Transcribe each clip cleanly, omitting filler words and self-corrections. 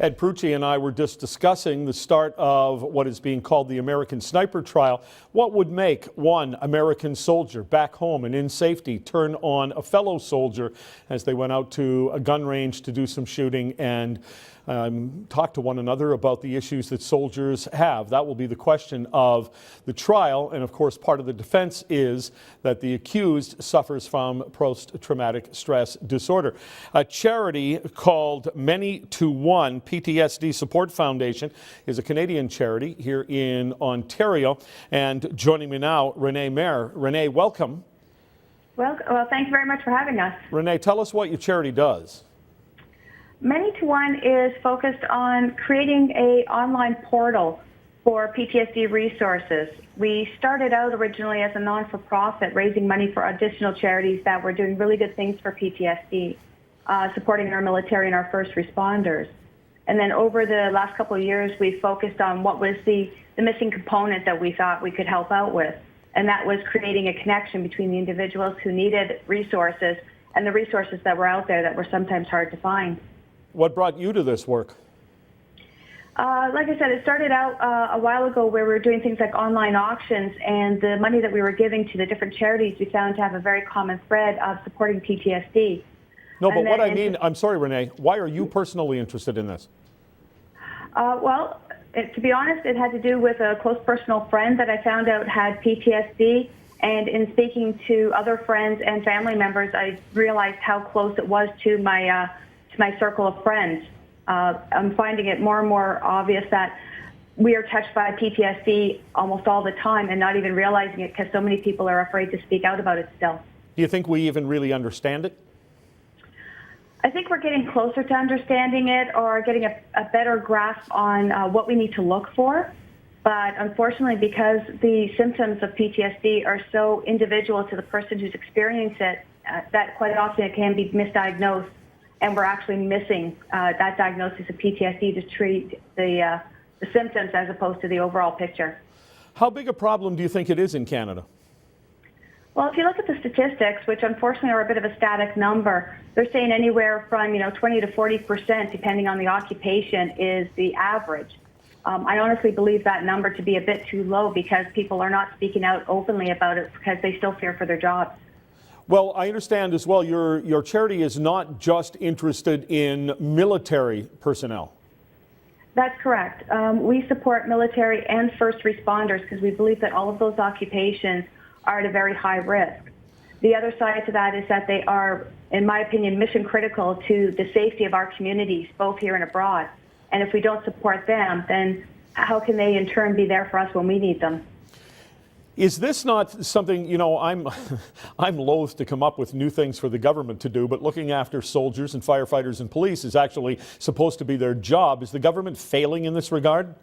Ed Prucci and I were just discussing the start of what is being called the American Sniper Trial. What would make one American soldier back home and in safety turn on a fellow soldier as they went out to a gun range to do some shooting and talk to one another about the issues that soldiers have? That will be the question of the trial. And of course, part of the defense is that the accused suffers from post-traumatic stress disorder. A charity called Many to One PTSD Support Foundation is a Canadian charity here in Ontario. And joining me now, Renee Mayer. Renee, welcome. Well, thank you very much for having us. Renee, tell us what your charity does. Many to One is focused on creating an online portal for PTSD resources. We started out originally as a non-for-profit, raising money for additional charities that were doing really good things for PTSD, supporting our military and our first responders. And then over the last couple of years, we focused on what was the missing component that we thought we could help out with. And that was creating a connection between the individuals who needed resources and the resources that were out there that were sometimes hard to find. What brought you to this work? Like I said, it started out a while ago where we were doing things like online auctions, and the money that we were giving to the different charities we found to have a very common thread of supporting PTSD. No, but what I mean, I'm sorry, Renee, why are you personally interested in this? To be honest, it had to do with a close personal friend that I found out had PTSD. And in speaking to other friends and family members, I realized how close it was to my circle of friends. I'm finding it more and more obvious that we are touched by PTSD almost all the time and not even realizing it because so many people are afraid to speak out about it still. Do you think we even really understand it? I think we're getting closer to understanding it or getting a better grasp on what we need to look for. But unfortunately, because the symptoms of PTSD are so individual to the person who's experienced it, that quite often it can be misdiagnosed. And we're actually missing that diagnosis of PTSD to treat the symptoms as opposed to the overall picture. How big a problem do you think it is in Canada? Well, if you look at the statistics, which unfortunately are a bit of a static number, they're saying anywhere from 20 to 40%, depending on the occupation, is the average. I honestly believe that number to be a bit too low because people are not speaking out openly about it because they still fear for their jobs. Well, I understand as well your charity is not just interested in military personnel. That's correct. We support military and first responders because we believe that all of those occupations are at a very high risk. The other side to that is that they are, in my opinion, mission critical to the safety of our communities, both here and abroad. And if we don't support them, then how can they in turn be there for us when we need them? Is this not something, I'm loath to come up with new things for the government to do, but looking after soldiers and firefighters and police is actually supposed to be their job. Is the government failing in this regard?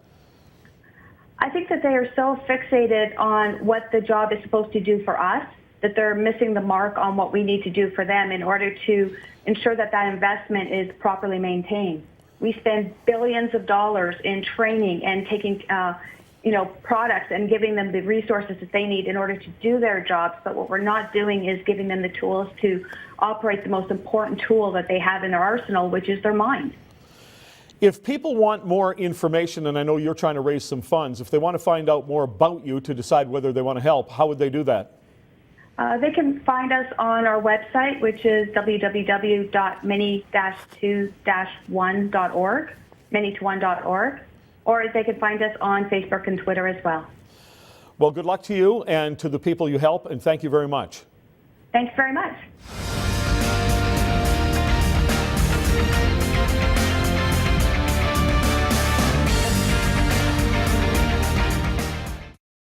I think that they are so fixated on what the job is supposed to do for us that they're missing the mark on what we need to do for them in order to ensure that that investment is properly maintained. We spend billions of dollars in training and taking products and giving them the resources that they need in order to do their jobs. But what we're not doing is giving them the tools to operate the most important tool that they have in their arsenal, which is their mind. If people want more information, and I know you're trying to raise some funds, if they want to find out more about you to decide whether they want to help, how would they do that? They can find us on our website, which is www.many-2-1.org, many-to-one.org. Or they can find us on Facebook and Twitter as well. Well, good luck to you and to the people you help, and thank you very much. Thanks very much.